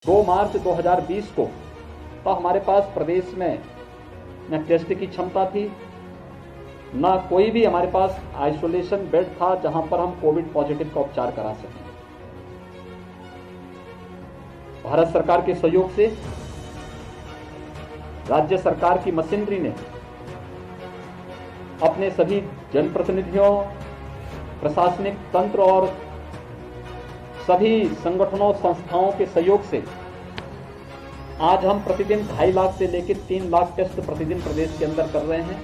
2 मार्च 2020 को तो हमारे पास प्रदेश में न टेस्ट की क्षमता थी, न कोई भी हमारे पास आइसोलेशन बेड था जहां पर हम कोविड पॉजिटिव का उपचार करा सकें। भारत सरकार के सहयोग से राज्य सरकार की मशीनरी ने अपने सभी जनप्रतिनिधियों, प्रशासनिक तंत्र और सभी संगठनों संस्थाओं के सहयोग से आज हम प्रतिदिन 2.5 लाख से लेकर 3 लाख टेस्ट प्रतिदिन प्रदेश के अंदर कर रहे हैं।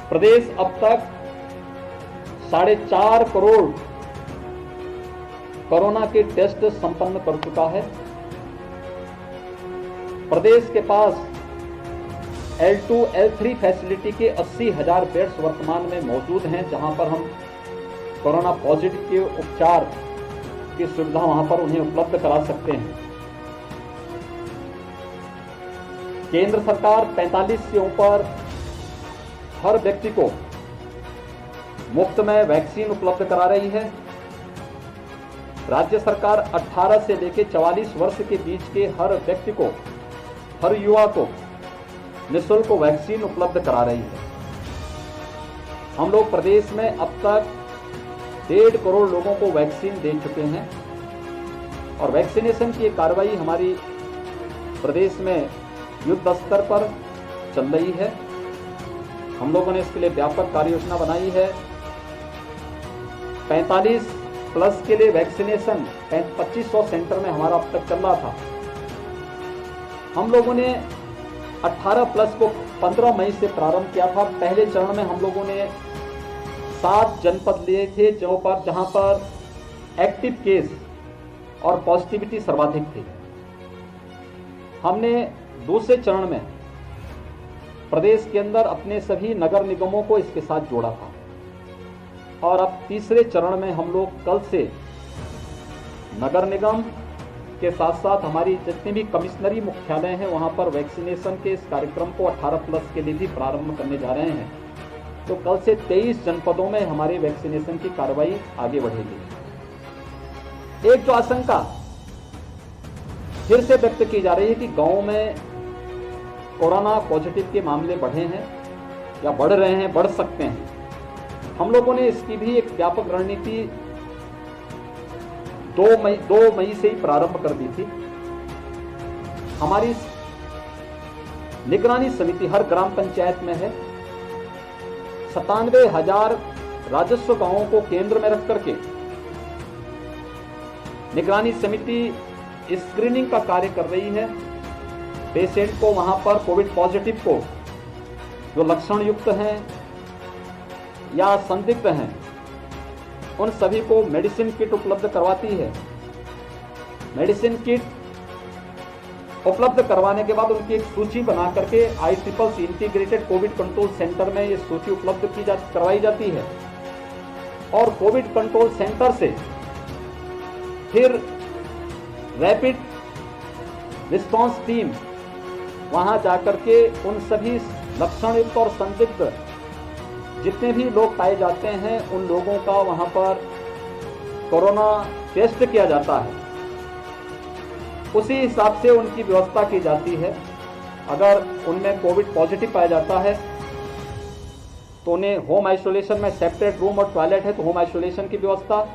प्रदेश अब तक 4.5 करोड़ कोरोना के टेस्ट संपन्न कर चुका है। प्रदेश के पास L2, L3 फैसिलिटी के 80,000 बेड्स वर्तमान में मौजूद हैं, जहां पर हम कोरोना पॉजिटिव के उपचार की सुविधा वहां पर उन्हें उपलब्ध करा सकते हैं। केंद्र सरकार 45 से ऊपर हर व्यक्ति को मुफ्त में वैक्सीन उपलब्ध करा रही है। राज्य सरकार 18 से लेकर 44 वर्ष के बीच के हर व्यक्ति को, हर युवा को निःशुल्क वैक्सीन उपलब्ध करा रही है। हम लोग प्रदेश में अब तक 1.5 करोड़ लोगों को वैक्सीन दे चुके हैं और वैक्सीनेशन की कार्रवाई हमारी प्रदेश में युद्ध स्तर पर चल रही है। हम लोगों ने इसके लिए व्यापक कार्य योजना बनाई है। 45 प्लस के लिए वैक्सीनेशन 2500 सेंटर में हमारा अब तक चल रहा था। हम लोगों ने 18 प्लस को 15 मई से प्रारंभ किया था। पहले चरण में हम लोगों ने 7 जनपद लिए थे जहां पर एक्टिव केस और पॉजिटिविटी सर्वाधिक थी। हमने दूसरे चरण में प्रदेश के अंदर अपने सभी नगर निगमों को इसके साथ जोड़ा था और अब तीसरे चरण में हम लोग कल से नगर निगम के साथ साथ हमारी जितने भी कमिश्नरी मुख्यालय हैं वहां पर वैक्सीनेशन के इस कार्यक्रम को 18 प्लस के लिए भी प्रारंभ करने जा रहे हैं। तो कल से 23 जनपदों में हमारी वैक्सीनेशन की कार्रवाई आगे बढ़ेगी। एक जो आशंका फिर से व्यक्त की जा रही है कि गांवों में कोरोना पॉजिटिव के मामले बढ़े हैं या बढ़ रहे हैं, बढ़ सकते हैं। हम लोगों ने इसकी भी एक व्यापक रणनीति 2 मई से ही प्रारंभ कर दी थी। हमारी निगरानी समिति हर ग्राम पंचायत में है। 97,000 राजस्व गांवों को केंद्र में रख करके निगरानी समिति स्क्रीनिंग का कार्य कर रही है। पेशेंट को वहां पर कोविड पॉजिटिव को जो लक्षण युक्त हैं या संदिग्ध हैं उन सभी को मेडिसिन किट उपलब्ध करवाती है। मेडिसिन किट उपलब्ध करवाने के बाद उनकी एक सूची बना करके ICCC integrated Covid control centre में ये सूची उपलब्ध करवाई जाती है और कोविड कंट्रोल सेंटर से फिर रैपिड रिस्पांस टीम वहां जाकर के उन सभी लक्षणयुक्त और संदिग्ध जितने भी लोग पाए जाते हैं उन लोगों का वहां पर कोरोना टेस्ट किया जाता है। उसी हिसाब से उनकी व्यवस्था की जाती है। अगर उनमें कोविड पॉजिटिव पाया जाता है तो उन्हें होम आइसोलेशन में सेपरेट रूम और टॉयलेट है तो होम आइसोलेशन की व्यवस्था,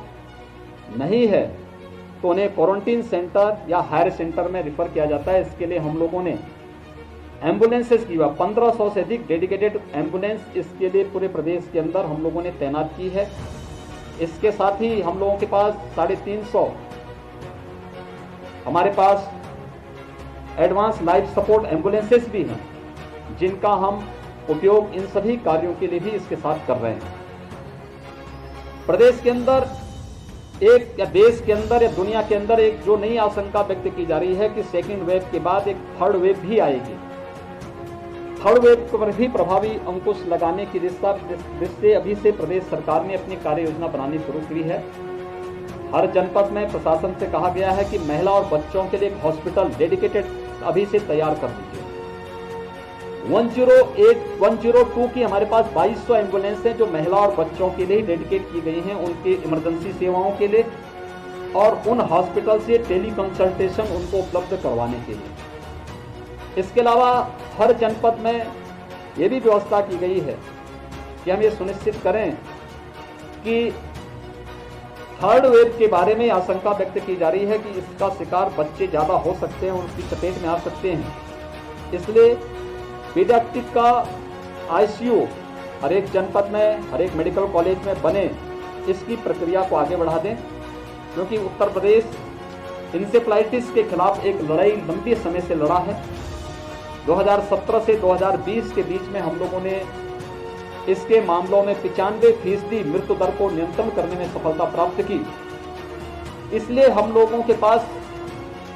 नहीं है तो उन्हें क्वारंटीन सेंटर या हायर सेंटर में रिफर किया जाता है। इसके लिए हम लोगों ने एम्बुलेंसेस की 1500 से अधिक डेडिकेटेड एम्बुलेंस इसके लिए पूरे प्रदेश के अंदर हम लोगों ने तैनात की है। इसके साथ ही हम लोगों के पास 350 हमारे पास एडवांस लाइफ सपोर्ट एम्बुलेंसेस भी हैं जिनका हम उपयोग इन सभी कार्यों के लिए भी इसके साथ कर रहे हैं। प्रदेश के अंदर एक या देश के अंदर या दुनिया के अंदर एक जो नई आशंका व्यक्त की जा रही है कि सेकेंड वेव के बाद एक थर्ड वेव भी आएगी। थर्ड वेव पर भी प्रभावी अंकुश लगाने की दृष्टि अभी से प्रदेश सरकार ने अपनी कार्य योजना बनानी शुरू की है। हर जनपद में प्रशासन से कहा गया है कि महिला और बच्चों के लिए एक हॉस्पिटल डेडिकेटेड अभी से तैयार कर दीजिए। 108, 102 की हमारे पास 2200 एम्बुलेंस हैं जो महिला और बच्चों के लिए डेडिकेट की गई हैं उनकी इमरजेंसी सेवाओं के लिए। और उन हॉस्पिटल से टेली कंसल्टेशन उनको उपलब्ध करवाने के लिए। इसके अलावा हर जनपद में ये भी व्यवस्था की गई है कि हम ये सुनिश्चित करें कि थर्ड वेव के बारे में आशंका व्यक्त की जा रही है कि इसका शिकार बच्चे ज़्यादा हो सकते हैं, उनकी चपेट में आ सकते हैं। इसलिए पीडियाट्रिक का आईसीयू हर एक जनपद में, हर एक मेडिकल कॉलेज में बने, इसकी प्रक्रिया को आगे बढ़ा दें, क्योंकि उत्तर प्रदेश इंसेफ्लाइटिस के खिलाफ एक लड़ाई लंबे समय से लड़ा है। 2017 से 2020 के बीच में हम लोगों ने इसके मामलों में 95% मृत्यु दर को नियंत्रण करने में सफलता प्राप्त की। इसलिए हम लोगों के पास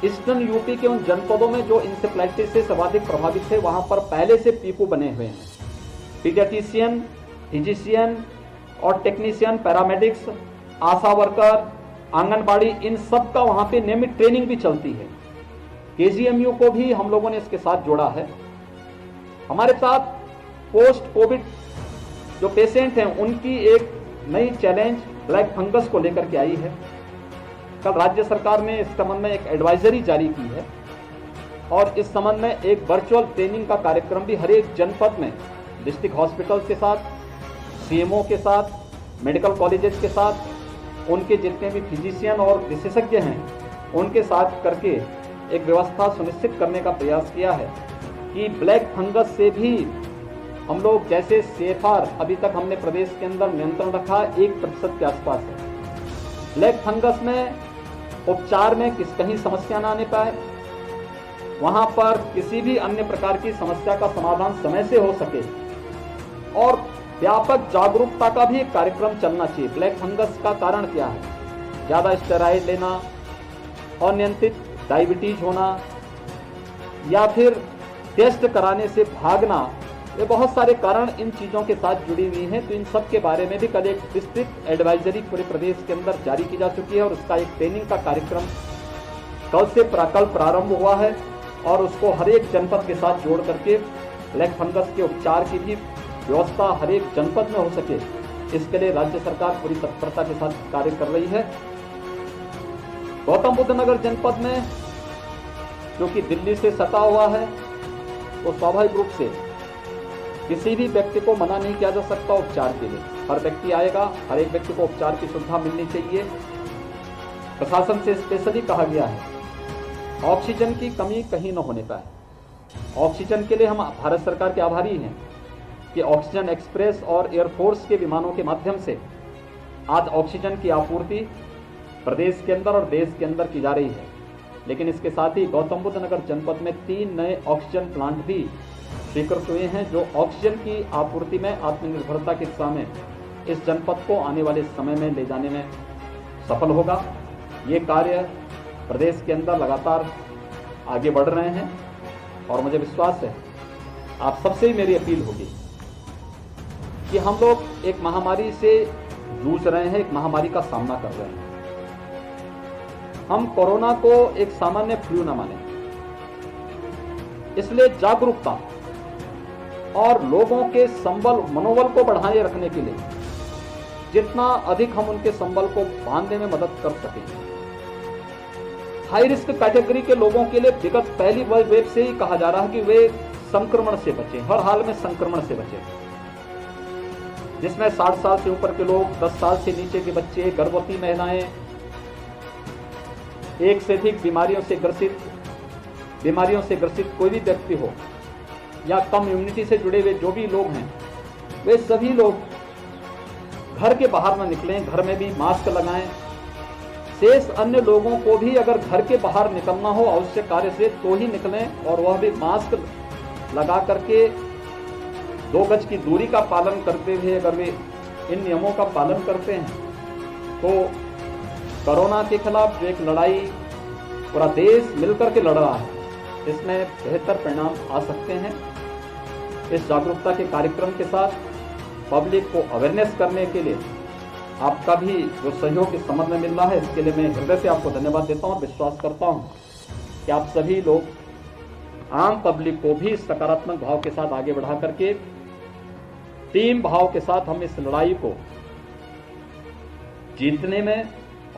ईस्टर्न यूपी के उन जनपदों में जो इंसेफ्लाइटिस से सर्वाधिक प्रभावित थे, वहां पर पहले से पीकू बने हुए हैं। पीडियाट्रिशियन, फिजिशियन और टेक्नीशियन, पैरामेडिक्स, आशा वर्कर, आंगनबाड़ी, इन सब का वहां पे नियमित ट्रेनिंग भी चलती है। केजीएमयू को भी हम लोगों ने इसके साथ जोड़ा है। हमारे साथ पोस्ट कोविड जो पेशेंट हैं, उनकी एक नई चैलेंज ब्लैक फंगस को लेकर के आई है। कल राज्य सरकार ने इस संबंध में एक एडवाइजरी जारी की है और इस संबंध में एक वर्चुअल ट्रेनिंग का कार्यक्रम भी हर एक जनपद में डिस्ट्रिक्ट हॉस्पिटल के साथ, सीएमओ के साथ, मेडिकल कॉलेजेस के साथ, उनके जितने भी फिजिशियन और विशेषज्ञ हैं उनके साथ करके एक व्यवस्था सुनिश्चित करने का प्रयास किया है कि ब्लैक फंगस से भी हम लोग, जैसे CFR अभी तक हमने प्रदेश के अंदर नियंत्रण रखा 1% के आसपास है, ब्लैक फंगस में उपचार में कहीं समस्या ना आने पाए, वहां पर किसी भी अन्य प्रकार की समस्या का समाधान समय से हो सके और व्यापक जागरूकता का भी एक कार्यक्रम चलना चाहिए। ब्लैक फंगस का कारण क्या है? ज़्यादा स्टेरॉइड लेना, अनियंत्रित डायबिटीज होना या फिर टेस्ट कराने से भागना, ये बहुत सारे कारण इन चीज़ों के साथ जुड़ी हुई हैं। तो इन सब के बारे में भी कल एक डिस्ट्रिक्ट एडवाइजरी पूरे प्रदेश के अंदर जारी की जा चुकी है और उसका एक ट्रेनिंग का कार्यक्रम कल प्रारंभ हुआ है और उसको हर एक जनपद के साथ जोड़ करके ब्लैक फंगस के उपचार की भी व्यवस्था हर एक जनपद में हो सके, इसके लिए राज्य सरकार पूरी तत्परता के साथ कार्य कर रही है। गौतम बुद्ध नगर जनपद में, जो कि दिल्ली से सटा हुआ है, तो स्वाभाविक रूप से किसी भी व्यक्ति को मना नहीं किया जा सकता उपचार के लिए। हर व्यक्ति आएगा, हर एक व्यक्ति को उपचार की सुविधा मिलनी चाहिए। प्रशासन से स्पेशली कहा गया है ऑक्सीजन की कमी कहीं न होने पाए। ऑक्सीजन के लिए हम भारत सरकार के आभारी हैं कि ऑक्सीजन एक्सप्रेस और एयरफोर्स के विमानों के माध्यम से आज ऑक्सीजन की आपूर्ति प्रदेश के अंदर और देश के अंदर की जा रही है। लेकिन इसके साथ ही गौतम बुद्ध नगर जनपद में 3 नए ऑक्सीजन प्लांट भी स्वीकृत हुए हैं, जो ऑक्सीजन की आपूर्ति में आत्मनिर्भरता की दिशा में इस जनपद को आने वाले समय में ले जाने में सफल होगा। ये कार्य प्रदेश के अंदर लगातार आगे बढ़ रहे हैं और मुझे विश्वास है आप सबसे ही मेरी अपील होगी कि हम लोग एक महामारी से जूझ रहे हैं, एक महामारी का सामना कर रहे हैं। हम कोरोना को एक सामान्य फ्लू न माने, इसलिए जागरूकता और लोगों के मनोबल को बढ़ाए रखने के लिए जितना अधिक हम उनके संबल को बांधने में मदद कर सकें। हाई रिस्क कैटेगरी के लोगों के लिए विगत पहली वेव से ही कहा जा रहा है कि वे संक्रमण से बचें, हर हाल में संक्रमण से बचें, जिसमें 60 साल से ऊपर के लोग, 10 साल से नीचे के बच्चे, गर्भवती महिलाएं, एक से अधिक बीमारियों से ग्रसित कोई भी व्यक्ति हो या कम इम्यूनिटी से जुड़े हुए जो भी लोग हैं, वे सभी लोग घर के बाहर न निकलें, घर में भी मास्क लगाएं। शेष अन्य लोगों को भी अगर घर के बाहर निकलना हो आवश्यक कार्य से तो ही निकलें और वह भी मास्क लगा करके 2 गज की दूरी का पालन करते हुए अगर वे इन नियमों का पालन करते हैं तो कोरोना के खिलाफ जो एक लड़ाई पूरा देश मिलकर के लड़ रहा है, इसमें बेहतर परिणाम आ सकते हैं। इस जागरूकता के कार्यक्रम के साथ पब्लिक को अवेयरनेस करने के लिए आपका भी जो सहयोग इस संबंध में मिल रहा है, इसके लिए मैं हृदय से आपको धन्यवाद देता हूं और विश्वास करता हूं कि आप सभी लोग आम पब्लिक को भी सकारात्मक भाव के साथ आगे बढ़ा करके टीम भाव के साथ हम इस लड़ाई को जीतने में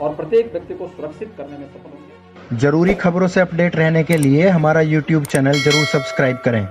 और प्रत्येक व्यक्ति को सुरक्षित करने में सफल होंगे। जरूरी खबरों से अपडेट रहने के लिए हमारा YouTube चैनल जरूर सब्सक्राइब करें।